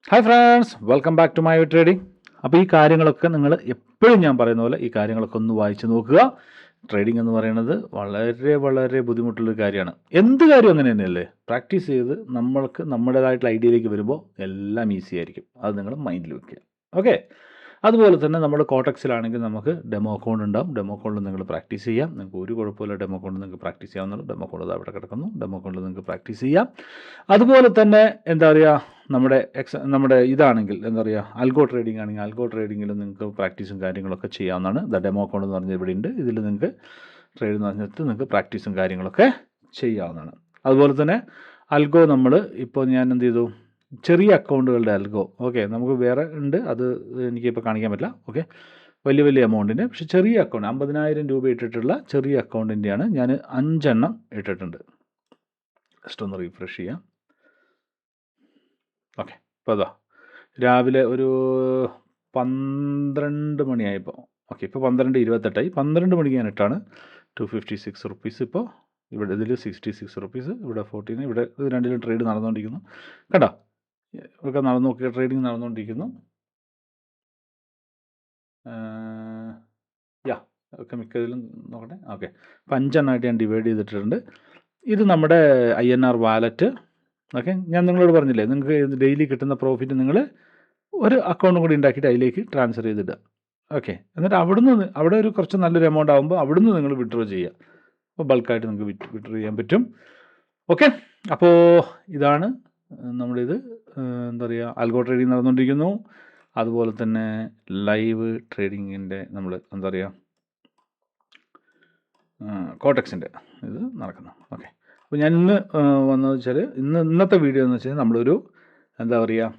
Hi friends, welcome back to my trading. അപ്പോൾ ഈ കാര്യങ്ങളൊക്കെ നിങ്ങൾ എപ്പോഴും ഞാൻ പറയുന്ന പോലെ ഈ കാര്യങ്ങളൊക്കെ ഒന്ന് വായിച്ച് നോക്കുക. ട്രേഡിംഗ് എന്ന് പറയുന്നത് വളരെ വളരെ ബുദ്ധിമുട്ടുള്ളൊരു കാര്യമാണ്. എന്ത് കാര്യം അങ്ങനെ തന്നെയല്ലേ? പ്രാക്ടീസ് ചെയ്ത് നമ്മൾക്ക് നമ്മുടേതായിട്ടുള്ള ഐഡിയയിലേക്ക് വരുമ്പോൾ എല്ലാം ഈസി ആയിരിക്കും. അത് നിങ്ങൾ മൈൻഡിൽ വെക്കുക. ഓക്കെ. അതുപോലെ തന്നെ നമ്മുടെ കോട്ടക്സിലാണെങ്കിൽ നമുക്ക് ഡെമോ അക്കൗണ്ട് ഉണ്ടാകും. ഡെമോ അക്കൗണ്ടിൽ നിങ്ങൾ പ്രാക്ടീസ് ചെയ്യാം. നിങ്ങൾക്ക് ഒരു കുഴപ്പമില്ല. ഡെമോ അക്കൗണ്ട് നിങ്ങൾക്ക് പ്രാക്ടീസ് ചെയ്യാവുന്നതാണ്. ഡെമോ അക്കൗണ്ട് അവിടെ കിടക്കുന്നു. ഡെമോ അക്കൗണ്ടിൽ നിങ്ങൾക്ക് പ്രാക്ടീസ് ചെയ്യാം. അതുപോലെ തന്നെ എന്താ പറയുക, നമ്മുടെ ഇതാണെങ്കിൽ എന്താ പറയുക, അൽഗോ ട്രേഡിംഗ് ആണെങ്കിൽ അൽഗോ ട്രേഡിങ്ങിൽ നിങ്ങൾക്ക് പ്രാക്ടീസും കാര്യങ്ങളൊക്കെ ചെയ്യാവുന്നതാണ്. ഡെമോ അക്കൗണ്ട് എന്ന് പറഞ്ഞാൽ ഇവിടെ ഉണ്ട്. ഇതിൽ നിങ്ങൾക്ക് ട്രേഡ് എന്ന് പറഞ്ഞിട്ട് നിങ്ങൾക്ക് പ്രാക്ടീസും കാര്യങ്ങളൊക്കെ ചെയ്യാവുന്നതാണ്. അതുപോലെ തന്നെ അൽഗോ നമ്മൾ ഇപ്പോൾ ഞാൻ എന്ത് ചെയ്തു, ചെറിയ അക്കൗണ്ടുകളുടെ അൽഗോ, ഓക്കെ, നമുക്ക് വേറെ ഉണ്ട്, അത് എനിക്കിപ്പോൾ കാണിക്കാൻ പറ്റില്ല. ഓക്കെ, വലിയ വലിയ എമൗണ്ടിൻ്റെ, പക്ഷേ ചെറിയ അക്കൗണ്ട് 50,000 രൂപ ഇട്ടിട്ടുള്ള ചെറിയ അക്കൗണ്ടിൻ്റെയാണ് ഞാൻ 5 എണ്ണം ഇട്ടിട്ടുണ്ട്. ജസ്റ്റ് ഒന്ന് റീഫ്രഷ് ചെയ്യാം. ഓക്കെ, ഇപ്പോൾ അതാ രാവിലെ ഒരു 12 മണിയായപ്പോൾ, ഓക്കെ, ഇപ്പോൾ 12:28 12 മണിക്ക് ഞാൻ ഇട്ടാണ് 256 റുപ്പീസ്. ഇപ്പോൾ ഇവിടെ ഇതിൽ 66 റുപ്പീസ്, ഇവിടെ 14, ഇവിടെ ഇത് രണ്ടിലും ട്രേഡ് നടന്നുകൊണ്ടിരിക്കുന്നു. കണ്ടോ, ഇതൊക്കെ നോക്കിയ ട്രേഡിങ് നടന്നുകൊണ്ടിരിക്കുന്നു. യാ, ഒക്കെ മിക്കതിലും നോക്കട്ടെ. ഓക്കെ, അപ്പോൾ 5 എണ്ണമായിട്ട് ഞാൻ ഡിവൈഡ് ചെയ്തിട്ടുണ്ട്. ഇത് നമ്മുടെ INR വാലറ്റ്. ഓക്കെ, ഞാൻ നിങ്ങളോട് പറഞ്ഞില്ലേ, നിങ്ങൾക്ക് ഡെയിലി കിട്ടുന്ന പ്രോഫിറ്റ് നിങ്ങൾ ഒരു അക്കൗണ്ടും കൂടി ഉണ്ടാക്കിയിട്ട് അതിലേക്ക് ട്രാൻസ്ഫർ ചെയ്തിടുക. ഓക്കെ, എന്നിട്ട് അവിടെ ഒരു കുറച്ച് നല്ലൊരു എമൗണ്ട് ആകുമ്പോൾ അവിടുന്ന് നിങ്ങൾ വിഡ്രോ ചെയ്യുക. അപ്പോൾ ബൾക്കായിട്ട് നിങ്ങൾക്ക് വിഡ്രോ ചെയ്യാൻ പറ്റും. ഓക്കെ, അപ്പോൾ ഇതാണ് നമ്മുടെ ഇത്. എന്താ പറയുക, അൽഗോ ട്രേഡിംഗ് നടന്നുകൊണ്ടിരിക്കുന്നു. അതുപോലെ തന്നെ ലൈവ് ട്രേഡിങ്ങിൻ്റെ നമ്മൾ എന്താ പറയുക, കോട്ടക്സിൻ്റെ ഇത് നടക്കുന്നു. ഓക്കെ, അപ്പോൾ ഞാൻ ഇന്ന് വന്നതെന്ന് വെച്ചാൽ ഇന്നത്തെ വീഡിയോ എന്ന് വെച്ചാൽ നമ്മളൊരു എന്താ പറയുക,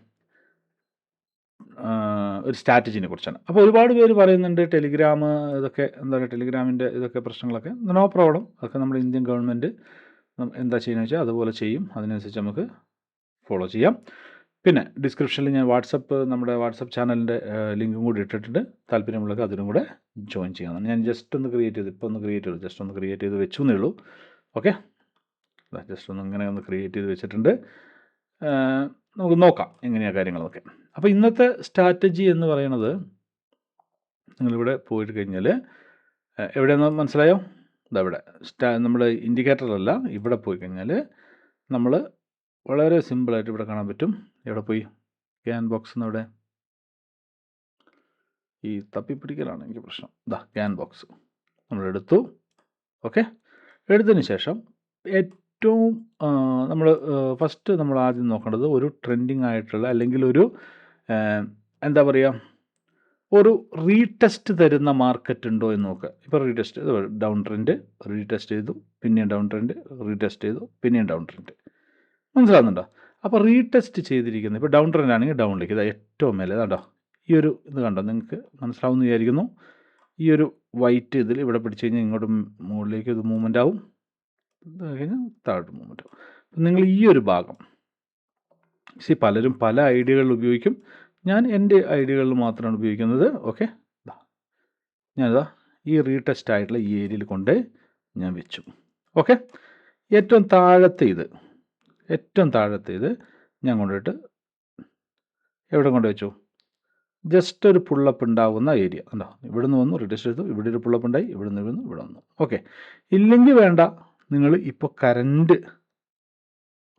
ഒരു സ്ട്രാറ്റജിനെ കുറിച്ചാണ്. അപ്പോൾ ഒരുപാട് പേര് പറയുന്നുണ്ട് ടെലിഗ്രാം ഇതൊക്കെ എന്താ പറയുക, ടെലിഗ്രാമിൻ്റെ ഇതൊക്കെ പ്രശ്നങ്ങളൊക്കെ, നോ പ്രോബ്ലം, അതൊക്കെ നമ്മുടെ ഇന്ത്യൻ ഗവൺമെൻറ് എന്താ ചെയ്യുന്നത് വെച്ചാൽ അതുപോലെ ചെയ്യും. അതിനനുസരിച്ച് നമുക്ക് ഫോളോ ചെയ്യാം. പിന്നെ ഡിസ്ക്രിപ്ഷനിൽ ഞാൻ നമ്മുടെ വാട്സപ്പ് ചാനലിൻ്റെ ലിങ്കും കൂടി ഇട്ടിട്ടുണ്ട്. താല്പര്യമുള്ളവർക്ക് അതിനും കൂടെ ജോയിൻ ചെയ്യാവുന്നതാണ്. ഞാൻ ജസ്റ്റ് ഒന്ന് ക്രിയേറ്റ് ചെയ്ത് വെച്ചു എന്നേ ഉള്ളൂ. ഓക്കെ, ജസ്റ്റ് ഇങ്ങനെ ഒന്ന് ക്രിയേറ്റ് ചെയ്ത് വെച്ചിട്ടുണ്ട്. നമുക്ക് നോക്കാം എങ്ങനെയാണ് കാര്യങ്ങളൊക്കെ. അപ്പോൾ ഇന്നത്തെ സ്ട്രാറ്റജി എന്ന് പറയുന്നത്, നിങ്ങളിവിടെ പോയിട്ട് കഴിഞ്ഞാൽ എവിടെയെന്ന് മനസ്സിലായോ? ഇതവിടെ നമ്മുടെ ഇൻഡിക്കേറ്ററല്ല, ഇവിടെ പോയി കഴിഞ്ഞാൽ നമ്മൾ വളരെ സിമ്പിളായിട്ട് ഇവിടെ കാണാൻ പറ്റും. എവിടെ പോയി, ക്യാൻ ബോക്സ് എന്നവിടെ, ഈ തപ്പിപ്പിടിക്കലാണ് എനിക്ക് പ്രശ്നം. Can box നമ്മളെടുത്തു. ഓക്കെ, എടുത്തതിന് ശേഷം ഏറ്റവും നമ്മൾ ഫസ്റ്റ് നമ്മൾ ആദ്യം നോക്കേണ്ടത് ഒരു ട്രെൻഡിങ് ആയിട്ടുള്ള, അല്ലെങ്കിൽ ഒരു എന്താ പറയുക, ഒരു റീടെസ്റ്റ് തരുന്ന മാർക്കറ്റ് ഉണ്ടോ എന്ന് നോക്കുക. ഇപ്പോൾ റീടെസ്റ്റ് ഡൗൺ ട്രെൻഡ്, റീടെസ്റ്റ് ചെയ്തു, പിന്നെയും ഡൗൺ ട്രെൻഡ്, റീടെസ്റ്റ് ചെയ്തു, പിന്നെയും ഡൗൺ ട്രെൻഡ്. മനസ്സിലാകുന്നുണ്ടോ? അപ്പോൾ റീടെസ്റ്റ് ചെയ്തിരിക്കുന്നത് ഇപ്പോൾ ഡൗൺ ട്രെൻഡ് ആണെങ്കിൽ ഡൗണിലേക്ക്, ഇതാ ഏറ്റവും മേലെ കണ്ടോ, ഈ ഒരു ഇത് കണ്ടോ, നിങ്ങൾക്ക് മനസ്സിലാവുമെന്ന് വിചാരിക്കുന്നു. ഈ ഒരു വൈറ്റ് ഇതിൽ ഇവിടെ പിടിച്ച് കഴിഞ്ഞാൽ ഇങ്ങോട്ട് മുകളിലേക്ക് ഇത് മൂവ്മെൻ്റ് ആവും, കഴിഞ്ഞാൽ താഴോട്ട് മൂവ്മെൻ്റ് ആവും. അപ്പം നിങ്ങൾ ഈ ഒരു ഭാഗം പലരും പല ഐഡിയകളിൽ ഉപയോഗിക്കും. ഞാൻ എൻ്റെ ഐഡിയകളിൽ മാത്രമാണ് ഉപയോഗിക്കുന്നത്. ഓക്കെ, ഞാനിതാ ഈ റീടെസ്റ്റ് ആയിട്ടുള്ള ഈ ഏരിയയിൽ കൊണ്ട് ഞാൻ വെച്ചു. ഓക്കെ, ഏറ്റവും താഴത്തെ ഇത് ഞാൻ കൊണ്ടുപോയിട്ട് എവിടെ കൊണ്ട് വെച്ചു, ജസ്റ്റ് ഒരു പുള്ളപ്പ് ഉണ്ടാകുന്ന ഏരിയ കണ്ടോ, ഇവിടെ നിന്ന് വന്നു, റീടെസ്റ്റ് ചെയ്തു, ഇവിടെ ഒരു പുള്ളപ്പ് ഉണ്ടായി, ഇവിടെ നിന്ന് ഇവിടെ വന്നു. ഓക്കെ, ഇല്ലെങ്കിൽ വേണ്ട, നിങ്ങൾ ഇപ്പോൾ കറണ്ട്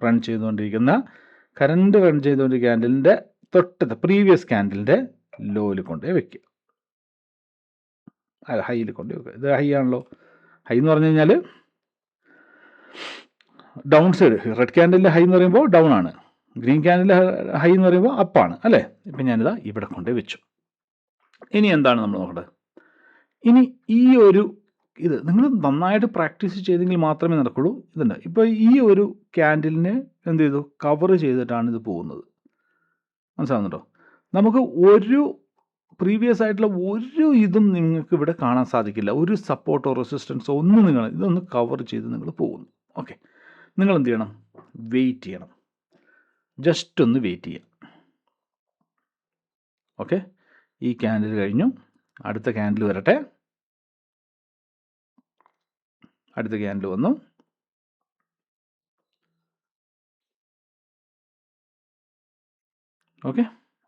റൺ ചെയ്തുകൊണ്ടിരിക്കുന്ന ക്യാൻഡലിൻ്റെ തൊട്ടത്തെ പ്രീവിയസ് ക്യാൻഡലിൻ്റെ ലോയിൽ കൊണ്ടേ വെക്കുക, ഹൈയിൽ കൊണ്ടേ വെക്കുക. ഇത് ഹൈ ആണല്ലോ. ഹൈ എന്ന് പറഞ്ഞു കഴിഞ്ഞാൽ ഡൗൺ സൈഡ്, റെഡ് ക്യാൻഡലിൻ്റെ ഹൈ എന്ന് പറയുമ്പോൾ ഡൗൺ ആണ്, ഗ്രീൻ ക്യാൻഡലിൻ്റെ ഹൈ എന്ന് പറയുമ്പോൾ അപ്പാണ് അല്ലേ. ഇപ്പം ഞാനിതാ ഇവിടെ കൊണ്ടേ വെച്ചു. ഇനി എന്താണ് നമ്മൾ നോക്കേണ്ടത്? ഇനി ഈ ഒരു ഇത് നിങ്ങൾ നന്നായിട്ട് പ്രാക്ടീസ് ചെയ്തെങ്കിൽ മാത്രമേ നടക്കുള്ളൂ. ഇതുണ്ട്, ഇപ്പോൾ ഈ ഒരു ക്യാൻഡിലിനെ എന്ത് ചെയ്തു, കവർ ചെയ്തിട്ടാണ് ഇത് പോകുന്നത്. മനസ്സിലാകുന്നുണ്ടോ? നമുക്ക് ഒരു പ്രീവിയസ് ആയിട്ടുള്ള ഒരു ഇതും നിങ്ങൾക്ക് ഇവിടെ കാണാൻ സാധിക്കില്ല. ഒരു സപ്പോർട്ടോ റെസിസ്റ്റൻസോ ഒന്നും ഇതൊന്ന് കവർ ചെയ്ത് നിങ്ങൾ പോകുന്നു. ഓക്കെ, നിങ്ങൾ എന്ത് ചെയ്യണം, വെയിറ്റ് ചെയ്യണം, ജസ്റ്റ് ഒന്ന് വെയിറ്റ് ചെയ്യാം. ഓക്കെ, ഈ ക്യാൻഡിൽ കഴിഞ്ഞു, അടുത്ത ക്യാൻഡിൽ വരട്ടെ. അടുത്ത ക്യാൻഡിൽ വന്നു, ഓക്കെ,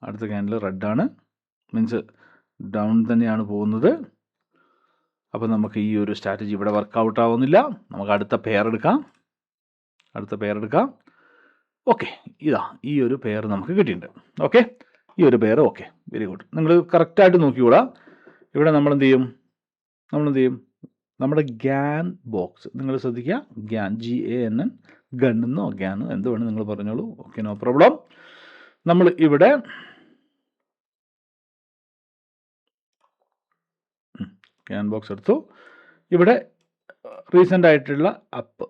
അടുത്ത ക്യാൻഡിൽ റെഡാണ്, മീൻസ് ഡൗൺ തന്നെയാണ് പോകുന്നത്. അപ്പോൾ നമുക്ക് ഈ ഒരു സ്ട്രാറ്റജി ഇവിടെ വർക്കൗട്ട് ആവുന്നില്ല. നമുക്ക് അടുത്ത പെയർ എടുക്കാം. ഓക്കെ, ഇതാ ഈ ഒരു പെയർ നമുക്ക് കിട്ടിയിട്ടുണ്ട്. ഓക്കെ, ഈ ഒരു പെയർ ഓക്കെ, വെരി ഗുഡ്. നിങ്ങൾ കറക്റ്റായിട്ട് നോക്കിക്കൂടാ. ഇവിടെ നമ്മൾ എന്ത് ചെയ്യും, നമ്മുടെ ഗ്യാൻ ബോക്സ് നിങ്ങൾ ശ്രദ്ധിക്കുക. ഗ്യാൻ, GANN, ഗണ്ണെന്നോ ഗ്യാൻ എന്ത് വേണം നിങ്ങൾ പറഞ്ഞോളൂ. Okay, no problem. നമ്മൾ ഇവിടെ ഗ്യാൻ ബോക്സ് എടുത്തു. ഇവിടെ റീസെൻ്റ് ആയിട്ടുള്ള അപ്പ്,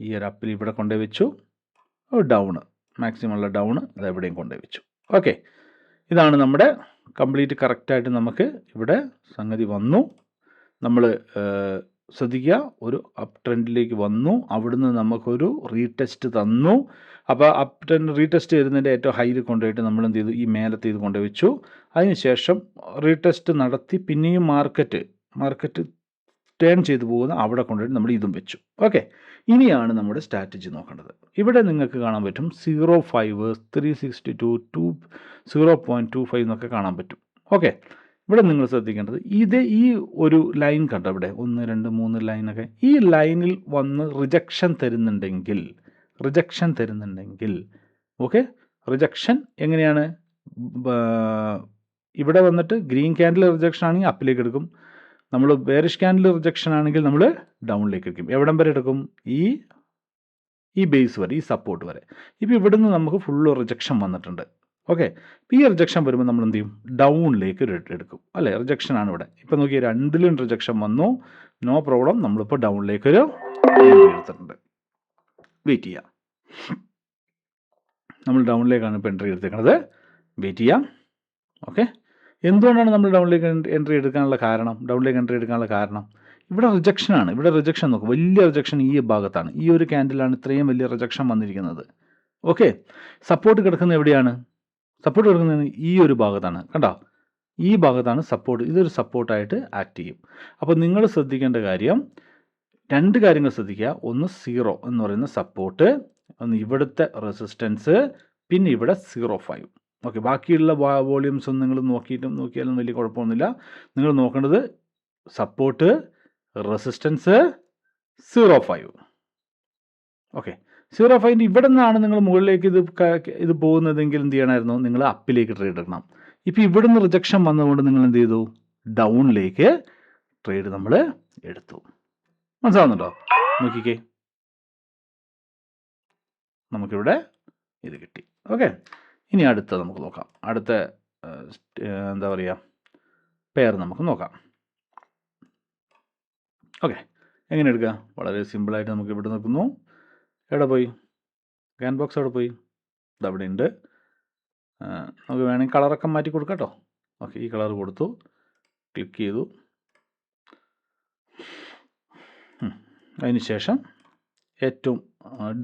ഈ ഒരു അപ്പിൽ ഇവിടെ കൊണ്ടുപോയി വെച്ചു. ഡൗണ്, മാക്സിമം ഉള്ള ഡൗണ് അത് എവിടെയും കൊണ്ടുപോയി വെച്ചു. ഓക്കെ, ഇതാണ് നമ്മുടെ കംപ്ലീറ്റ് കറക്റ്റായിട്ട് നമുക്ക് ഇവിടെ സംഗതി വന്നു. നമ്മൾ ശ്രദ്ധിക്കുക, ഒരു അപ്പ് ട്രെൻഡിലേക്ക് വന്നു, അവിടുന്ന് നമുക്കൊരു റീടെസ്റ്റ് തന്നു. അപ്പോൾ അപ്പ് ട്രെൻഡ് റീടെസ്റ്റ് ചെയ്യുന്നതിൻ്റെ ഏറ്റവും ഹൈയിൽ കൊണ്ടുപോയിട്ട് നമ്മൾ എന്ത് ചെയ്തു, ഈ മേലത്തെ ഇത് കൊണ്ടുപോയി വെച്ചു. അതിനുശേഷം റീടെസ്റ്റ് നടത്തി പിന്നെയും മാർക്കറ്റ് ടേൺ ചെയ്തു പോകുന്ന അവിടെ കൊണ്ടുപോയിട്ട് നമ്മൾ ഇതും വെച്ചു. ഓക്കെ, ഇനിയാണ് നമ്മുടെ സ്ട്രാറ്റജി നോക്കേണ്ടത്. ഇവിടെ നിങ്ങൾക്ക് കാണാൻ പറ്റും 0.5, 362, 0.25 എന്നൊക്കെ കാണാൻ പറ്റും. ഓക്കെ, ഇവിടെ നിങ്ങൾ ശ്രദ്ധിക്കേണ്ടത് ഈ ഒരു ലൈൻ കണ്ടോ, ഇവിടെ 1, 2, 3 ലൈനൊക്കെ, ഈ ലൈനിൽ വന്ന് റിജക്ഷൻ തരുന്നുണ്ടെങ്കിൽ ഓക്കെ, റിജക്ഷൻ എങ്ങനെയാണ്, ഇവിടെ വന്നിട്ട് ഗ്രീൻ ക്യാൻഡിൽ റിജക്ഷൻ ആണെങ്കിൽ അപ്പിലേക്ക് എടുക്കും. നമ്മൾ ബെയറിഷ് ക്യാൻഡിൽ റിജക്ഷൻ ആണെങ്കിൽ നമ്മൾ ഡൗണിലേക്ക് എടുക്കും. എവിടം വരെ എടുക്കും, ഈ ബേസ് വരെ, ഈ സപ്പോർട്ട് വരെ. ഇപ്പോൾ ഇവിടുന്ന് നമുക്ക് ഫുള്ള് റിജക്ഷൻ വന്നിട്ടുണ്ട്. ഓക്കെ, ഈ റിജക്ഷൻ വരുമ്പോൾ നമ്മൾ എന്ത് ചെയ്യും, ഡൗണിലേക്ക് എടുക്കും അല്ലേ. റിജക്ഷൻ ആണ് ഇവിടെ. ഇപ്പോൾ നോക്കി, രണ്ടിലും റിജക്ഷൻ വന്നു, നോ പ്രോബ്ലം. നമ്മളിപ്പോൾ ഡൗണിലേക്ക് ഒരു എൻട്രി എടുത്തിട്ടുണ്ട്. വെയിറ്റ് ചെയ്യാം. നമ്മൾ ഡൗണിലേക്കാണ് ഇപ്പോൾ എൻട്രി എടുത്തേക്കുന്നത്. വെയിറ്റ് ചെയ്യാം. ഓക്കെ, എന്തുകൊണ്ടാണ് നമ്മൾ ഡൗണിലേക്ക് എൻട്രി എടുക്കാനുള്ള കാരണം, ഇവിടെ റിജക്ഷനാണ്. ഇവിടെ റിജക്ഷൻ നോക്കും, വലിയ റിജക്ഷൻ ഈ ഭാഗത്താണ്. ഈ ഒരു ക്യാൻഡിലാണ് ഇത്രയും വലിയ റിജക്ഷൻ വന്നിരിക്കുന്നത്. ഓക്കെ, സപ്പോർട്ട് കിടക്കുന്നത് എവിടെയാണ്, സപ്പോർട്ട് കിടക്കുന്നത് ഈ ഒരു ഭാഗത്താണ്. കണ്ടോ, ഈ ഭാഗത്താണ് സപ്പോർട്ട്. ഇതൊരു സപ്പോർട്ടായിട്ട് ആക്ട് ചെയ്യും. അപ്പോൾ നിങ്ങൾ ശ്രദ്ധിക്കേണ്ട കാര്യം, 2 കാര്യങ്ങൾ ശ്രദ്ധിക്കുക. ഒന്ന് 0 എന്ന് പറയുന്ന സപ്പോർട്ട്, ഒന്ന് ഇവിടുത്തെ റെസിസ്റ്റൻസ്, പിന്നെ ഇവിടെ 0.5. ഓക്കെ, ബാക്കിയുള്ള വോളിയൂംസ് ഒന്നും നിങ്ങൾ നോക്കിയാലും വലിയ കുഴപ്പമൊന്നുമില്ല. നിങ്ങൾ നോക്കേണ്ടത് സപ്പോർട്ട്, റെസിസ്റ്റൻസ്, 0.5. ഓക്കെ, 0.5 ഇവിടെ നിന്നാണ് നിങ്ങൾ മുകളിലേക്ക് ഇത് പോകുന്നതെങ്കിൽ എന്ത് ചെയ്യണമായിരുന്നു, നിങ്ങൾ അപ്പിലേക്ക് ട്രേഡ് എടുക്കണം. ഇപ്പോൾ ഇവിടെ നിന്ന് റിജക്ഷൻ വന്നതുകൊണ്ട് നിങ്ങൾ എന്ത് ചെയ്തു, ഡൗണിലേക്ക് ട്രേഡ് നമ്മൾ എടുത്തു. മനസ്സിലാവുന്നുണ്ടോ? നോക്കിക്കേ, നമുക്കിവിടെ ഇത് കിട്ടി. ഓക്കെ, ഇനി അടുത്ത നമുക്ക് നോക്കാം. അടുത്ത എന്താ പറയുക, പെയർ നമുക്ക് നോക്കാം. ഓക്കെ, എങ്ങനെ എടുക്കുക, വളരെ സിമ്പിളായിട്ട് നമുക്ക് ഇവിടെ നിൽക്കുന്നു. എവിടെ പോയി ഗ്യാൻ ബോക്സ്, എവിടെ പോയി, ഇതവിടെ ഉണ്ട്. നമുക്ക് വേണമെങ്കിൽ കളറൊക്കെ മാറ്റി കൊടുക്കാം കേട്ടോ. ഓക്കെ, ഈ കളർ കൊടുത്തു, ക്ലിക്ക് ചെയ്തു. അതിന് ശേഷം ഏറ്റവും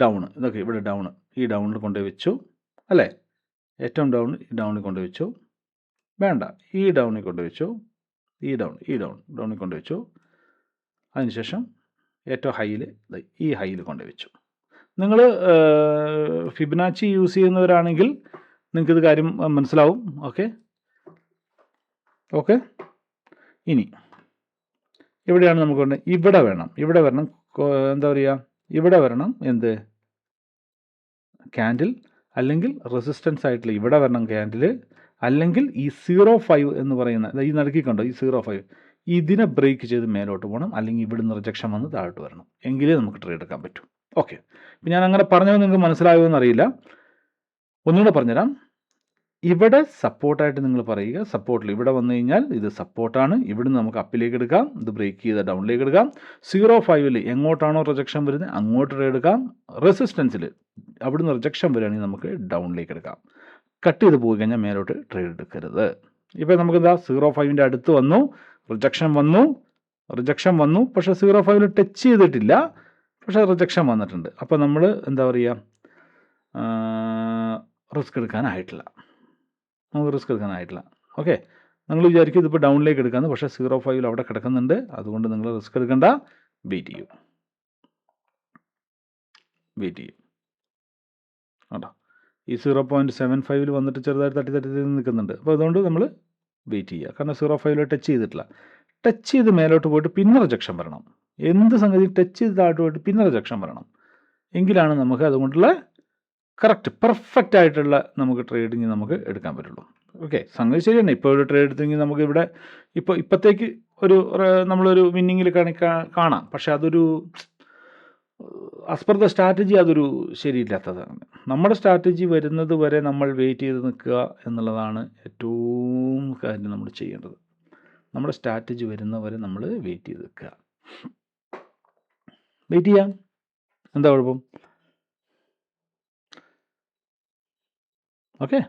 ഡൗൺ, ഇതൊക്കെ ഇവിടെ ഡൗണ്, ഈ ഡൗണിൽ കൊണ്ടുപോയി വെച്ചു അല്ലേ. ഏറ്റവും ഡൗൺ ഈ ഡൗണിൽ കൊണ്ടുപോയി വെച്ചു. വേണ്ട, ഈ ഡൗണിൽ കൊണ്ടുപോയി വെച്ചു. ഡൗണിൽ കൊണ്ടുപോയി വെച്ചു. അതിനുശേഷം ഏറ്റവും ഹൈയിൽ ഈ ഹൈയിൽ കൊണ്ടുപോയി വെച്ചു. നിങ്ങൾ ഫിബനാച്ചി യൂസ് ചെയ്യുന്നവരാണെങ്കിൽ നിങ്ങൾക്കിത് കാര്യം മനസ്സിലാവും. ഓക്കെ, ഇനി എവിടെയാണ് നമുക്ക് വേണ്ടത്, ഇവിടെ വരണം എന്താ പറയുക, ഇവിടെ വരണം എന്ത്, ക്യാൻഡിൽ, അല്ലെങ്കിൽ റെസിസ്റ്റൻസ് ആയിട്ടുള്ള ഇവിടെ വരണം ക്യാൻഡിൽ, അല്ലെങ്കിൽ ഈ 0.5 എന്ന് പറയുന്ന ഈ നടുക്കിക്കൊണ്ടോ ഈ 0.5, ഇതിനെ ബ്രേക്ക് ചെയ്ത് മേലോട്ട് പോകണം, അല്ലെങ്കിൽ ഇവിടുന്ന് റിജക്ഷൻ വന്ന് താഴോട്ട് വരണം, എങ്കിലേ നമുക്ക് ട്രേഡ് എടുക്കാൻ പറ്റും. ഓക്കെ, ഇപ്പം ഞാൻ അങ്ങനെ പറഞ്ഞത് നിങ്ങൾക്ക് മനസ്സിലായോ എന്നറിയില്ല. ഒന്നുകൂടെ പറഞ്ഞുതരാം. ഇവിടെ സപ്പോർട്ടായിട്ട് നിങ്ങൾ പറയുക, സപ്പോർട്ടിൽ ഇവിടെ വന്നു കഴിഞ്ഞാൽ ഇത് സപ്പോർട്ടാണ്, ഇവിടുന്ന് നമുക്ക് അപ്പിലേക്ക് എടുക്കാം, ഇത് ബ്രേക്ക് ചെയ്ത് ഡൗണിലേക്ക് എടുക്കാം. 0.5ൽ എങ്ങോട്ടാണോ റിജക്ഷൻ വരുന്നത് അങ്ങോട്ട് ട്രേഡ് എടുക്കാം. റെസിസ്റ്റൻസിൽ അവിടുന്ന് റിജക്ഷൻ വരികയാണെങ്കിൽ നമുക്ക് ഡൗണിലേക്ക് എടുക്കാം. കട്ട് ചെയ്ത് പോയി കഴിഞ്ഞാൽ മേലോട്ട് ട്രേഡ് എടുക്കരുത്. ഇപ്പോൾ നമുക്കെന്താ 0.5ൻ്റെ അടുത്ത് വന്നു, റിജക്ഷൻ വന്നു, പക്ഷേ 0.5ൽ ടച്ച് ചെയ്തിട്ടില്ല, പക്ഷേ റിജക്ഷൻ വന്നിട്ടുണ്ട്. അപ്പോൾ നമ്മൾ എന്താ പറയുക, റിസ്ക് എടുക്കാനായിട്ടില്ല. ഓക്കെ, നിങ്ങൾ വിചാരിക്കും ഇതിപ്പോൾ ഡൗണിലേക്ക് എടുക്കാമെന്ന്, പക്ഷേ 0.5ൽ അവിടെ കിടക്കുന്നുണ്ട്, അതുകൊണ്ട് നിങ്ങൾ റിസ്ക് എടുക്കണ്ട, വെയിറ്റ് ചെയ്യും കേട്ടോ. ഈ 0.75 വന്നിട്ട് ചെറുതായിട്ട് തട്ടി നിൽക്കുന്നുണ്ട്. അപ്പോൾ അതുകൊണ്ട് നമ്മൾ വെയിറ്റ് ചെയ്യുക. കാരണം 0.5 ടച്ച് ചെയ്തിട്ടില്ല. ടച്ച് ചെയ്ത് മേലോട്ട് പോയിട്ട് പിന്നെ റിജക്ഷൻ വരണം. എന്ത് സംഗതി ടച്ച് ചെയ്ത് താഴോട്ട് പോയിട്ട് പിന്നെ റിജക്ഷൻ വരണം. എങ്കിലാണ് നമുക്ക് അതുകൊണ്ടുള്ള കറക്റ്റ് പെർഫെക്റ്റ് ആയിട്ടുള്ള നമുക്ക് ട്രേഡിങ് നമുക്ക് എടുക്കാൻ പറ്റുള്ളൂ. ഓക്കെ, സംഗതി ശരിയാണ്. ഇപ്പോൾ ഒരു ട്രേഡ് എടുത്തെങ്കിൽ നമുക്ക് ഇവിടെ ഇപ്പോഴത്തേക്ക് നമ്മളൊരു വിന്നിങ്ങിൽ കാണാം. പക്ഷെ അതൊരു ആസ് പെർ ദ സ്ട്രാറ്റജി അതൊരു ശരിയില്ലാത്തതാണ്. നമ്മുടെ സ്ട്രാറ്റജി വരുന്നത് വരെ നമ്മൾ വെയിറ്റ് ചെയ്ത് നിൽക്കുക എന്നുള്ളതാണ് ഏറ്റവും കാര്യം നമ്മൾ ചെയ്യേണ്ടത്. നമ്മുടെ സ്ട്രാറ്റജി വരുന്നവരെ നമ്മൾ വെയിറ്റ് ചെയ്ത് നിൽക്കുക. വെയിറ്റ് ചെയ്യാം, എന്താ കുഴപ്പം? ഓക്കെ,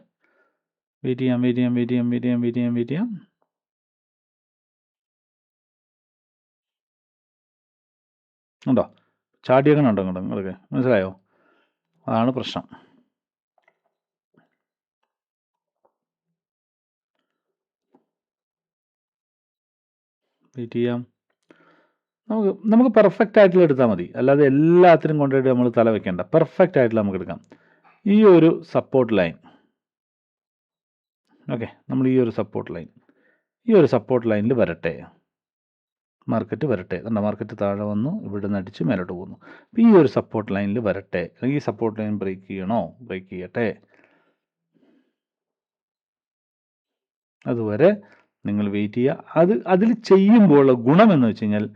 വെയിറ്റ് ചെയ്യാം. ഉണ്ടോ ചാടിയേക്കണുണ്ടോ നിങ്ങൾക്ക്? മനസ്സിലായോ? അതാണ് പ്രശ്നം. വെയിറ്റ് ചെയ്യാം. നമുക്ക് പെർഫെക്റ്റ് ആയിട്ടുള്ള എടുത്താൽ മതി. അല്ലാതെ എല്ലാത്തിനും കൊണ്ടുപോയിട്ട് നമ്മൾ തല വെക്കേണ്ട. പെർഫെക്റ്റ് ആയിട്ടുള്ള നമുക്ക് എടുക്കാം. ഈ ഒരു സപ്പോർട്ട് ലൈൻ, ഓക്കെ, നമ്മൾ ഈ ഒരു സപ്പോർട്ട് ലൈനിൽ വരട്ടെ, മാർക്കറ്റ് വരട്ടെ. കണ്ടോ, മാർക്കറ്റ് താഴെ വന്നു, ഇവിടെ നിന്ന് അടിച്ച് മേലോട്ട് പോകുന്നു. അപ്പോൾ ഈ ഒരു സപ്പോർട്ട് ലൈനിൽ വരട്ടെ, അല്ലെങ്കിൽ ഈ സപ്പോർട്ട് ലൈൻ ബ്രേക്ക് ചെയ്യട്ടെ. അതുവരെ നിങ്ങൾ വെയിറ്റ് ചെയ്യുക. അതിൽ ചെയ്യുമ്പോഴുള്ള ഗുണമെന്ന് വെച്ച് കഴിഞ്ഞാൽ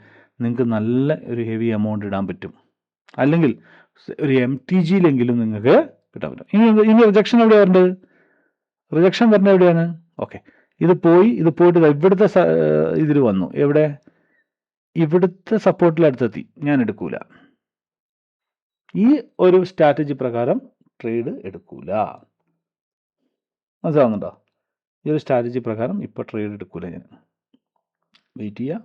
നിങ്ങൾക്ക് നല്ല ഒരു ഹെവി എമൗണ്ട് ഇടാൻ പറ്റും. അല്ലെങ്കിൽ ഒരു MTGയിലെങ്കിലും നിങ്ങൾക്ക് കിട്ടാൻ പറ്റും. ഇനി റിജക്ഷൻ എവിടെ വരേണ്ടത്? റിജക്ഷൻ വരേണ്ടത് എവിടെയാണ്? ഓക്കെ, ഇത് പോയിട്ട് ഇവിടുത്തെ ഇതിൽ വന്നു. എവിടെ? ഇവിടുത്തെ സപ്പോർട്ടിലടുത്തെത്തി. ഞാൻ എടുക്കൂല. ഈ ഒരു സ്ട്രാറ്റജി പ്രകാരം ട്രേഡ് എടുക്കൂല. മനസ്സിലാവുന്നുണ്ടോ? ഈ ഒരു സ്ട്രാറ്റജി പ്രകാരം ഇപ്പോൾ ട്രേഡ് എടുക്കൂല ഞാൻ. വെയിറ്റ് ചെയ്യുക.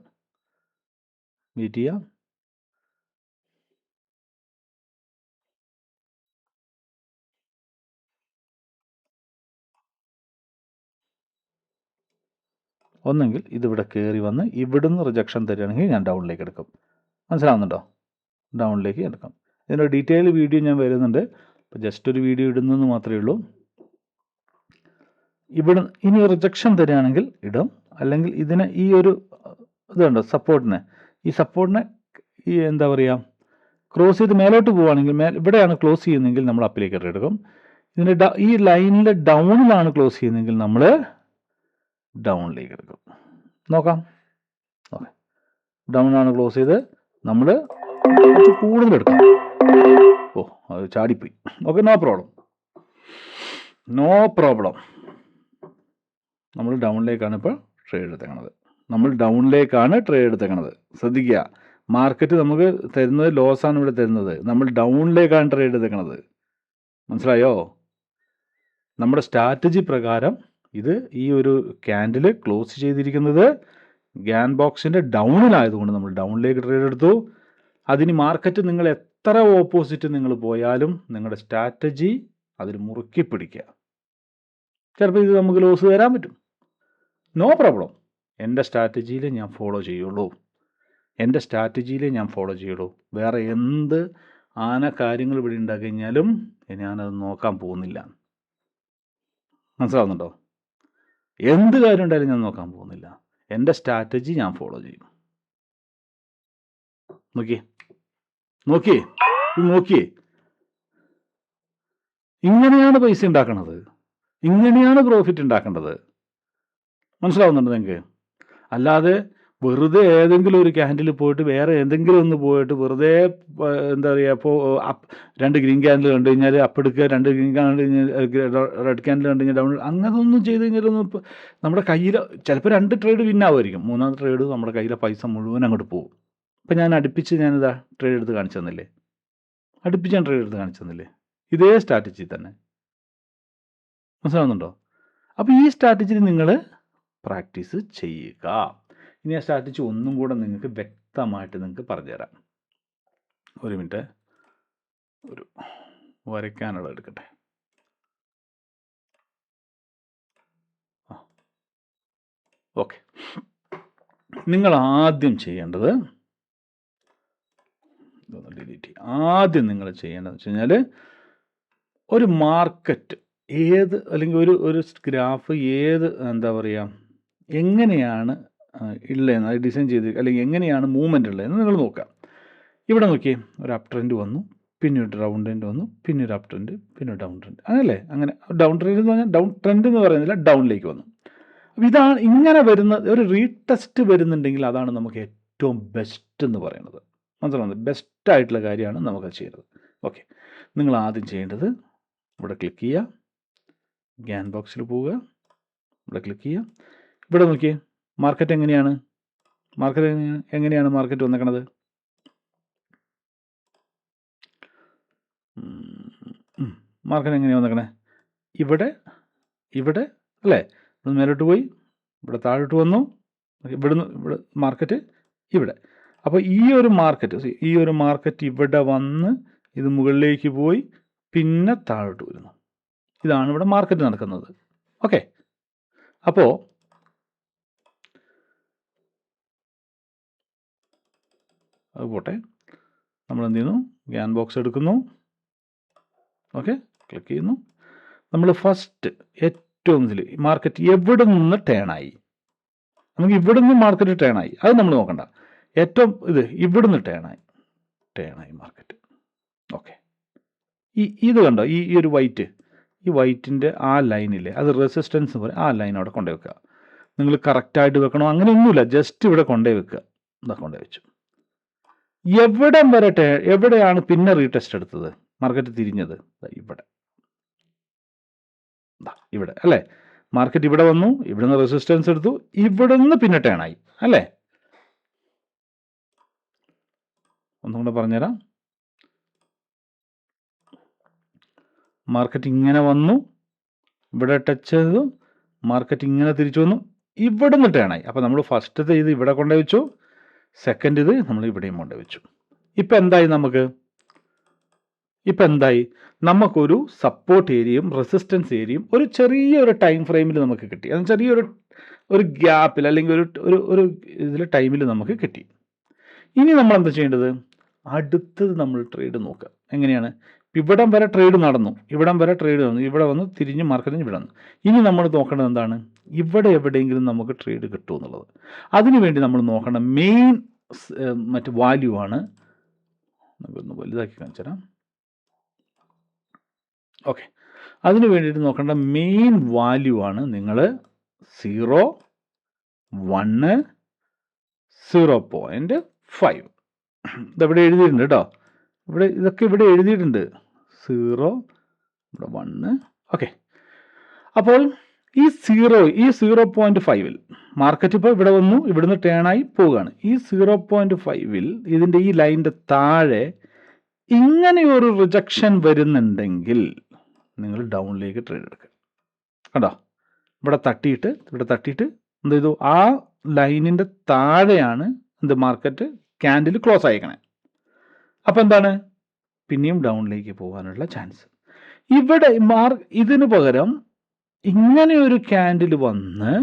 ഒന്നെങ്കിൽ ഇതിവിടെ കയറി വന്ന് ഇവിടുന്ന് റിജക്ഷൻ തരികയാണെങ്കിൽ ഞാൻ ഡൗണിലേക്ക് എടുക്കും. മനസ്സിലാവുന്നുണ്ടോ? ഡൗണിലേക്ക് എടുക്കാം. ഇതിൻ്റെ ഡീറ്റെയിൽ വീഡിയോ ഞാൻ വരുന്നുണ്ട്. അപ്പോൾ ജസ്റ്റ് ഒരു വീഡിയോ ഇടുന്നെന്ന് മാത്രമേ ഉള്ളൂ. ഇവിടെ ഇനി റിജക്ഷൻ തരികയാണെങ്കിൽ ഇടും. അല്ലെങ്കിൽ ഇതിനെ ഈ ഒരു ഇതുണ്ട് സപ്പോർട്ടിനെ, ഈ എന്താ പറയുക, ക്രോസ് ചെയ്ത് മേലോട്ട് പോവുകയാണെങ്കിൽ ഇവിടെയാണ് ക്ലോസ് ചെയ്യുന്നതെങ്കിൽ നമ്മൾ അപ്പിലേക്ക് എടുക്കും. ഇതിൻ്റെ ഈ ലൈനിൽ ഡൗണിലാണ് ക്ലോസ് ചെയ്യുന്നതെങ്കിൽ നമ്മൾ ഡൗണിലേക്ക് എടുക്കും. നോക്കാം. ഓക്കെ, ഡൗണിലാണ് ക്ലോസ് ചെയ്ത് നമ്മൾ കുറച്ച് കൂടുതലെടുക്കാം. അത് ചാടിപ്പോയി. Okay, no problem. നമ്മൾ ഡൗണിലേക്കാണ് ഇപ്പോൾ ട്രേഡ് എടുത്തേക്കണത്. ശ്രദ്ധിക്കുക, മാർക്കറ്റ് നമുക്ക് തരുന്നത് ലോസാണ് ഇവിടെ തരുന്നത്. നമ്മൾ ഡൗണിലേക്കാണ് ട്രേഡ് എടുത്തേക്കണത്. മനസ്സിലായോ? നമ്മുടെ സ്ട്രാറ്റജി പ്രകാരം ഈ ഒരു ക്യാൻഡിൽ ക്ലോസ് ചെയ്തിരിക്കുന്നത് ഗ്യാൻ ബോക്സിൻ്റെ ഡൗണിലായതുകൊണ്ട് നമ്മൾ ഡൗണിലേക്ക് ട്രേഡ് എടുത്തു. അതിന് മാർക്കറ്റ് നിങ്ങൾ എത്ര ഓപ്പോസിറ്റ് നിങ്ങൾ പോയാലും നിങ്ങളുടെ സ്ട്രാറ്റജി അതിൽ മുറുക്കി പിടിക്കുക. ചിലപ്പോൾ ഇത് നമുക്ക് ലോസ് തരാൻ പറ്റും. No problem. എൻ്റെ സ്ട്രാറ്റജിയിൽ ഞാൻ ഫോളോ ചെയ്യുള്ളൂ. വേറെ എന്ത് കാര്യങ്ങൾ ഇവിടെ ഉണ്ടാക്കി കഴിഞ്ഞാലും ഞാനത് നോക്കാൻ പോകുന്നില്ല. മനസ്സിലാവുന്നുണ്ടോ? എന്ത് കാര്യം ഉണ്ടായാലും ഞാൻ നോക്കാൻ പോകുന്നില്ല. എൻ്റെ സ്ട്രാറ്റജി ഞാൻ ഫോളോ ചെയ്യും. നോക്കിയേ, ഇങ്ങനെയാണ് പൈസ ഉണ്ടാക്കണത്. ഇങ്ങനെയാണ് പ്രോഫിറ്റ് ഉണ്ടാക്കേണ്ടത്. മനസ്സിലാവുന്നുണ്ടോ നിങ്ങൾക്ക്? അല്ലാതെ വെറുതെ ഏതെങ്കിലും ഒരു ക്യാൻഡിൽ പോയിട്ട് വേറെ എന്തെങ്കിലും ഒന്ന് പോയിട്ട് വെറുതെ എന്താ പറയുക, ഇപ്പോൾ 2 ഗ്രീൻ ക്യാൻഡിൽ കണ്ടു കഴിഞ്ഞാൽ അപ്പെടുക്കുക, 2 ഗ്രീൻ ക്യാൻഡിൽ റെഡ് ക്യാൻഡിൽ കണ്ടു കഴിഞ്ഞാൽ ഡൗൺ, അങ്ങനൊന്നും ചെയ്ത് കഴിഞ്ഞാലൊന്നും ഇപ്പോൾ നമ്മുടെ കയ്യിൽ ചിലപ്പോൾ 2 ട്രേഡ് വിന്നാവുമായിരിക്കും. 3ാമത്തെ ട്രേഡ് നമ്മുടെ കയ്യിലെ പൈസ മുഴുവൻ അങ്ങോട്ട് പോകും. ഇപ്പം ഞാനിതാ ട്രേഡ് എടുത്ത് കാണിച്ചു തന്നില്ലേ? ഇതേ സ്ട്രാറ്റജി തന്നെ. മനസ്സിലാവുന്നുണ്ടോ? അപ്പോൾ ഈ സ്ട്രാറ്റജി നിങ്ങൾ പ്രാക്ടീസ് ചെയ്യുക. ഇനി ആ സ്ട്രാറ്റജി ഒന്നും കൂടെ നിങ്ങൾക്ക് വ്യക്തമായിട്ട് നിങ്ങൾക്ക് പറഞ്ഞുതരാം. ഒരു മിനിറ്റ്, ഒരു വരയ്ക്കാനുള്ളത് എടുക്കട്ടെ. ഓക്കെ, നിങ്ങൾ ആദ്യം ചെയ്യേണ്ടത് വെച്ച് കഴിഞ്ഞാൽ ഒരു മാർക്കറ്റ് ഏത് അല്ലെങ്കിൽ ഒരു ഗ്രാഫ് ഏത് എന്താ പറയുക എങ്ങനെയാണ് ഉള്ളതെന്ന് അത് ഡിസൈൻ ചെയ്ത് അല്ലെങ്കിൽ എങ്ങനെയാണ് മൂവ്മെൻ്റ് ഉള്ളതെന്ന് നിങ്ങൾ നോക്കുക. ഇവിടെ നോക്കിയേ, ഒരു അപ് ട്രെൻഡ് വന്നു, പിന്നെ ഒരു ഡൗൺ ട്രെൻഡ് വന്നു, പിന്നെ ഒരു അപ് ട്രെൻഡ്, പിന്നെ ഒരു ഡൗൺ ട്രെൻഡ്, അങ്ങനല്ലേ? അങ്ങനെ ഡൗൺ ട്രെൻഡ് എന്ന് പറഞ്ഞാൽ ഡൗൺ ട്രെൻഡ് എന്ന് പറയുന്നില്ല, ഡൗണിലേക്ക് വന്നു. അപ്പോൾ ഇതാണ് ഇങ്ങനെ വരുന്ന ഒരു റീടെസ്റ്റ് വരുന്നുണ്ടെങ്കിൽ അതാണ് നമുക്ക് ഏറ്റവും ബെസ്റ്റ് എന്ന് പറയുന്നത്. മനസ്സിലാവുന്നത്? ബെസ്റ്റായിട്ടുള്ള കാര്യമാണ് നമുക്കത് ചെയ്യുന്നത്. ഓക്കെ, നിങ്ങൾ ആദ്യം ചെയ്യേണ്ടത് ഇവിടെ ക്ലിക്ക് ചെയ്യുക, ഗ്യാൻ ബോക്സിൽ പോവുക, ഇവിടെ ക്ലിക്ക് ചെയ്യുക. ഇവിടെ നോക്കിയേ, മാർക്കറ്റ് എങ്ങനെയാണ് മാർക്കറ്റ് വന്നേക്കണത്? മാർക്കറ്റ് എങ്ങനെയാണ് വന്നേക്കണേ? ഇവിടെ അല്ലേ? അത് മേലോട്ട് പോയി, ഇവിടെ താഴോട്ട് വന്നു, ഇവിടെ മാർക്കറ്റ് ഇവിടെ. അപ്പോൾ ഈ ഒരു മാർക്കറ്റ് ഇവിടെ വന്ന് ഇത് മുകളിലേക്ക് പോയി പിന്നെ താഴോട്ട് വരുന്നു. ഇതാണ് ഇവിടെ മാർക്കറ്റ് നടക്കുന്നത്. ഓക്കെ, അപ്പോൾ അത് പോട്ടെ, നമ്മൾ എന്ത് ചെയ്യുന്നു? ഗ്യാൻ ബോക്സ് എടുക്കുന്നു. ഓക്കെ, ക്ലിക്ക് ചെയ്യുന്നു. നമ്മൾ ഫസ്റ്റ് ഏറ്റവും ഇതിൽ മാർക്കറ്റ് എവിടെ നിന്ന് ടേണായി, നമുക്ക് ഇവിടെ നിന്ന് മാർക്കറ്റ് ടേണായി, അത് നമ്മൾ നോക്കണ്ട. ഏറ്റവും ഇവിടുന്ന് ടേണായി മാർക്കറ്റ്. ഓക്കെ, ഇത് കണ്ടോ, ഈ ഒരു വൈറ്റിൻ്റെ ആ ലൈനില്ലേ, അത് റെസിസ്റ്റൻസ് പോലെ ആ ലൈൻ അവിടെ കൊണ്ടുപോയി വെക്കുക. നിങ്ങൾ കറക്റ്റായിട്ട് വെക്കണോ അങ്ങനെയൊന്നുമില്ല, ജസ്റ്റ് ഇവിടെ കൊണ്ടുപോയി വെക്കുക. ഇതാ കൊണ്ടുപോയി വെച്ചു. എവിടം വരെ എവിടെയാണ് പിന്നെ റീടെസ്റ്റ് എടുത്തത് മാർക്കറ്റ് തിരിഞ്ഞത്? ഇവിടെ അല്ലേ? മാർക്കറ്റ് ഇവിടെ വന്നു, ഇവിടുന്ന് റെസിസ്റ്റൻസ് എടുത്തു, ഇവിടെ നിന്ന് പിന്നെ ടേണായി അല്ലേ? ഒന്നും കൂടെ പറഞ്ഞുതരാം. മാർക്കറ്റ് ഇങ്ങനെ വന്നു, ഇവിടെ ടച്ച് ചെയ്തു, മാർക്കറ്റ് ഇങ്ങനെ തിരിച്ചു വന്നു, ഇവിടുന്ന് ടേണായി. അപ്പോൾ നമ്മൾ ഫസ്റ്റത്തെ ഇത് ഇവിടെ കൊണ്ടുപോയി വെച്ചു, സെക്കൻഡ് ഇത് നമ്മൾ ഇവിടെയും കൊണ്ടുപോയി വെച്ചു. ഇപ്പം എന്തായി? നമുക്കൊരു സപ്പോർട്ട് ഏരിയയും റെസിസ്റ്റൻസ് ഏരിയയും ഒരു ചെറിയൊരു ടൈം ഫ്രെയിമിൽ നമുക്ക് കിട്ടി. അത് ചെറിയൊരു ഗ്യാപ്പിൽ അല്ലെങ്കിൽ ഒരു ഇതിൽ ടൈമിൽ നമുക്ക് കിട്ടി. ഇനി നമ്മൾ എന്താ ചെയ്യേണ്ടത്? അടുത്തത് നമ്മൾ ട്രേഡ് നോക്കുക. എങ്ങനെയാണ്? ഇവിടം വരെ ട്രേഡ് നടന്നു, ഇവിടെ വന്ന് തിരിഞ്ഞ് മാർക്കറ്റിന് ഇവിടെ വന്നു. ഇനി നമ്മൾ നോക്കേണ്ടത് എന്താണ്? ഇവിടെ എവിടെയെങ്കിലും നമുക്ക് ട്രേഡ് കിട്ടുമോ എന്നുള്ളത്. അതിനുവേണ്ടി നമ്മൾ നോക്കേണ്ട മെയിൻ വാല്യൂ ആണ്. നമുക്കൊന്ന് വലുതാക്കി കാണിച്ചു തരാം. ഓക്കെ, അതിന് വേണ്ടിയിട്ട് നോക്കേണ്ട മെയിൻ വാല്യൂ ആണ് നിങ്ങൾ 0, 1, 0.5. ഇതെവിടെ എഴുതിയിട്ടുണ്ട് കേട്ടോ, ഇതൊക്കെ ഇവിടെ എഴുതിയിട്ടുണ്ട്. 0, ഇവിടെ 1. ഓക്കെ, അപ്പോൾ ഈ 0.5 മാർക്കറ്റ് ഇപ്പോൾ ഇവിടെ വന്നു, ഇവിടുന്ന് ടേണായി പോവുകയാണ്. ഈ 0.5 ഇതിൻ്റെ ഈ ലൈനിൻ്റെ താഴെ ഇങ്ങനെയൊരു റിജക്ഷൻ വരുന്നുണ്ടെങ്കിൽ നിങ്ങൾ ഡൗണിലേക്ക് ട്രേഡ് എടുക്കുക. കണ്ടോ, ഇവിടെ തട്ടിയിട്ട് എന്ത് ചെയ്തു? ആ ലൈനിൻ്റെ താഴെയാണ് മാർക്കറ്റ് ക്യാൻഡിൽ ക്ലോസ് ആയിക്കണേ. അപ്പോൾ എന്താണ്? പിന്നെയും ഡൗണിലേക്ക് പോകാനുള്ള ചാൻസ്. ഇവിടെ ഇതിന് പകരം ഇങ്ങനെ ഒരു ക്യാൻഡിൽ വന്ന്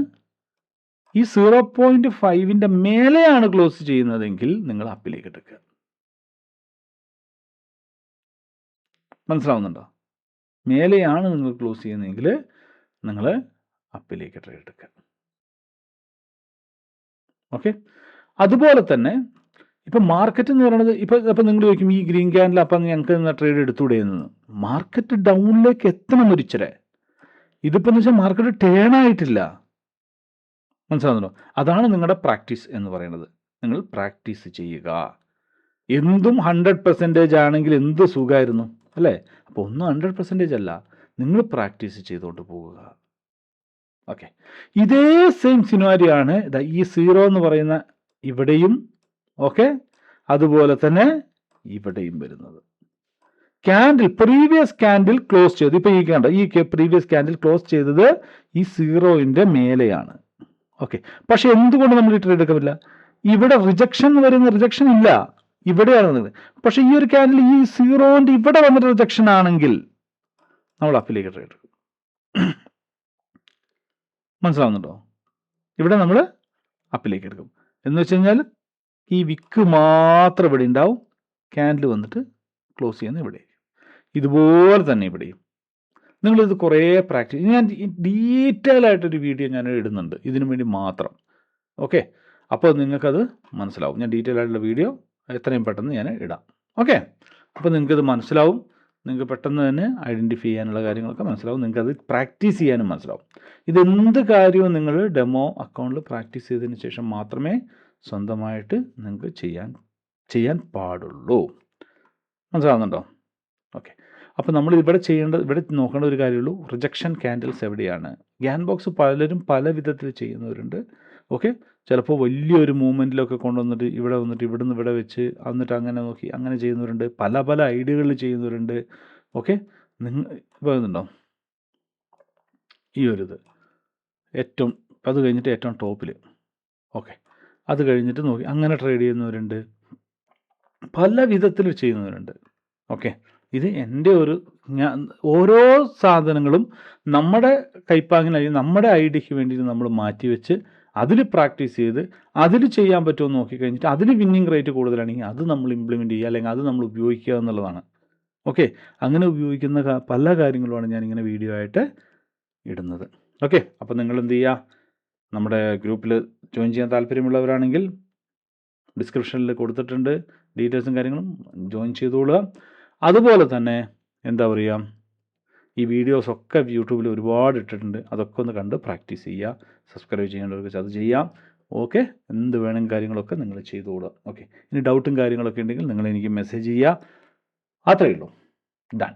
ഈ 0.5ൻ്റെ മേലെയാണ് ക്ലോസ് ചെയ്യുന്നതെങ്കിൽ നിങ്ങൾ അപ്പിലേക്ക് എടുക്കുക. മനസ്സിലാവുന്നുണ്ടോ? മേലെയാണ് നിങ്ങൾ ക്ലോസ് ചെയ്യുന്നതെങ്കിൽ നിങ്ങൾ അപ്പിലേക്ക് ട്രേഡ് എടുക്കുക. ഓക്കെ, അതുപോലെ തന്നെ ഇപ്പം മാർക്കറ്റ് എന്ന് പറയുന്നത് ഇപ്പം നിങ്ങൾ ചോദിക്കും, ഈ ഗ്രീൻ ക്യാൻഡിൽ അപ്പം ഞങ്ങൾക്ക് ട്രേഡ് എടുത്തുകൂടെ എന്ന്. മാർക്കറ്റ് ഡൗണിലേക്ക് എത്തണം ഒരിച്ചിരെ. ഇതിപ്പോൾ എന്ന് വെച്ചാൽ മാർക്കറ്റ് ടേൺ ആയിട്ടില്ല. മനസ്സിലാവുന്നുണ്ടോ? അതാണ് നിങ്ങളുടെ പ്രാക്ടീസ് എന്ന് പറയുന്നത്. നിങ്ങൾ പ്രാക്ടീസ് ചെയ്യുക. എന്തും 100% ആണെങ്കിൽ എന്ത് സുഖമായിരുന്നു അല്ലേ? അപ്പോൾ ഒന്നും 100% അല്ല, നിങ്ങൾ പ്രാക്ടീസ് ചെയ്തുകൊണ്ട് പോവുക. ഓക്കെ, ഇതേ സെയിം സിനാരിയോ ആണ് ഈ 0 എന്ന് പറയുന്ന ഇവിടെയും, ഓക്കെ, അതുപോലെ തന്നെ ഇവിടെയും വരുന്നത്. പ്രീവിയസ് ക്യാൻഡിൽ ക്ലോസ് ചെയ്തു. ഇപ്പൊ ഈ പ്രീവിയസ് ക്യാൻഡിൽ ക്ലോസ് ചെയ്തത് ഈ 0ന്റെ മേലെയാണ്. ഓക്കെ, പക്ഷെ എന്തുകൊണ്ട് നമ്മൾ ഈ ട്രേഡ് എടുക്കില്ല? ഇവിടെ റിജക്ഷൻ ഇല്ല, ഇവിടെയാണ് വന്നത്. പക്ഷെ ഈ ഒരു ക്യാൻഡിൽ ഈ 0ന്റെ ഇവിടെ വന്നിട്ട് റിജക്ഷൻ ആണെങ്കിൽ നമ്മൾ അപ്പിലേക്ക് ട്രേഡ് എടുക്കും. മനസ്സിലാവുന്നുണ്ടോ? ഇവിടെ നമ്മൾ അപ്പിലേക്ക് എടുക്കും. എന്ന് വെച്ച് കഴിഞ്ഞാൽ ഈ വിക്ക് മാത്രം ഇവിടെ ഉണ്ടാവും, ക്യാൻഡിൽ വന്നിട്ട് ക്ലോസ് ചെയ്യുന്ന ഇവിടെ. ഇതുപോലെ തന്നെ ഇവിടെയും നിങ്ങളിത് കുറേ പ്രാക്ടീസ്, ഞാൻ ഡീറ്റെയിൽ ആയിട്ടൊരു വീഡിയോ ഞാൻ ഇടുന്നുണ്ട് ഇതിനു വേണ്ടി മാത്രം. ഓക്കെ, അപ്പോൾ നിങ്ങൾക്കത് മനസ്സിലാവും. ഞാൻ ഡീറ്റെയിൽ ആയിട്ടുള്ള വീഡിയോ എത്രയും പെട്ടെന്ന് ഞാൻ ഇടാം. ഓക്കെ, അപ്പോൾ നിങ്ങൾക്കത് മനസ്സിലാവും. നിങ്ങൾക്ക് പെട്ടെന്ന് തന്നെ ഐഡൻറ്റിഫൈ ചെയ്യാനുള്ള കാര്യങ്ങളൊക്കെ മനസ്സിലാവും. നിങ്ങൾക്കത് പ്രാക്ടീസ് ചെയ്യാനും മനസ്സിലാവും. ഇതെന്ത് കാര്യവും നിങ്ങൾ ഡെമോ അക്കൗണ്ടിൽ പ്രാക്ടീസ് ചെയ്തതിന് ശേഷം മാത്രമേ സ്വന്തമായിട്ട് നിങ്ങൾക്ക് ചെയ്യാൻ പാടുള്ളൂ. മനസ്സിലാവുന്നുണ്ടോ? ഓക്കെ, അപ്പോൾ നമ്മൾ ഇവിടെ നോക്കേണ്ട ഒരു കാര്യമുള്ളൂ, റിജക്ഷൻ ക്യാൻഡിൽസ് എവിടെയാണ്. ഗ്യാൻ ബോക്സ് പലരും പല വിധത്തിൽ ചെയ്യുന്നവരുണ്ട്. ഓക്കെ, ചിലപ്പോൾ വലിയൊരു മൂവ്മെൻറ്റിലൊക്കെ കൊണ്ടുവന്നിട്ട് ഇവിടെ വന്നിട്ട് ഇവിടുന്ന് ഇവിടെ വെച്ച് എന്നിട്ട് അങ്ങനെ നോക്കി അങ്ങനെ ചെയ്യുന്നവരുണ്ട്. പല ഐഡിയകളിൽ ചെയ്യുന്നവരുണ്ട്. ഓക്കെ, നിങ്ങൾ ഇപ്പോൾ ഇതുണ്ടോ ഈ ഒരു ഏറ്റവും, അത് കഴിഞ്ഞിട്ട് ഏറ്റവും ടോപ്പിൽ. ഓക്കെ, അത് കഴിഞ്ഞിട്ട് നോക്കി അങ്ങനെ ട്രേഡ് ചെയ്യുന്നവരുണ്ട്. പല വിധത്തിൽ ചെയ്യുന്നവരുണ്ട്. ഓക്കെ, ഇത് എൻ്റെ ഓരോ സാധനങ്ങളും നമ്മുടെ കൈപ്പാങ്ങിനായി നമ്മുടെ ഐഡിയയ്ക്ക് വേണ്ടിയിട്ട് നമ്മൾ മാറ്റി വെച്ച് അതിൽ പ്രാക്ടീസ് ചെയ്ത് അതിൽ ചെയ്യാൻ പറ്റുമോ എന്ന് നോക്കിക്കഴിഞ്ഞിട്ട് അതിൽ വിന്നിങ് റേറ്റ് കൂടുതലാണെങ്കിൽ അത് നമ്മൾ ഇംപ്ലിമെൻറ്റ് ചെയ്യുക, അല്ലെങ്കിൽ അത് നമ്മൾ ഉപയോഗിക്കുക എന്നുള്ളതാണ്. ഓക്കെ, അങ്ങനെ ഉപയോഗിക്കുന്ന പല കാര്യങ്ങളുമാണ് ഞാനിങ്ങനെ വീഡിയോ ആയിട്ട് ഇടുന്നത്. ഓക്കെ, അപ്പോൾ നിങ്ങൾ എന്ത് ചെയ്യുക, നമ്മുടെ ഗ്രൂപ്പിൽ ജോയിൻ ചെയ്യാൻ താല്പര്യമുള്ളവരാണെങ്കിൽ ഡിസ്ക്രിപ്ഷനിൽ കൊടുത്തിട്ടുണ്ട് ഡീറ്റെയിൽസും കാര്യങ്ങളും, ജോയിൻ ചെയ്തോളുക. അതുപോലെ തന്നെ എന്താ പറയുക, ഈ വീഡിയോസൊക്കെ യൂട്യൂബിൽ ഒരുപാട് ഇട്ടിട്ടുണ്ട്, അതൊക്കെ ഒന്ന് കണ്ട് പ്രാക്ടീസ് ചെയ്യുക. സബ്സ്ക്രൈബ് ചെയ്യേണ്ടവർക്ക് അത് ചെയ്യാം. ഓക്കെ, എന്ത് വേണം കാര്യങ്ങളൊക്കെ നിങ്ങൾ ചെയ്തോളുക. ഓക്കെ, ഇനി ഡൗട്ടും കാര്യങ്ങളൊക്കെ ഉണ്ടെങ്കിൽ നിങ്ങൾ എനിക്ക് മെസ്സേജ് ചെയ്യുക. അത്രയേ ഉള്ളൂ. ഡൺ.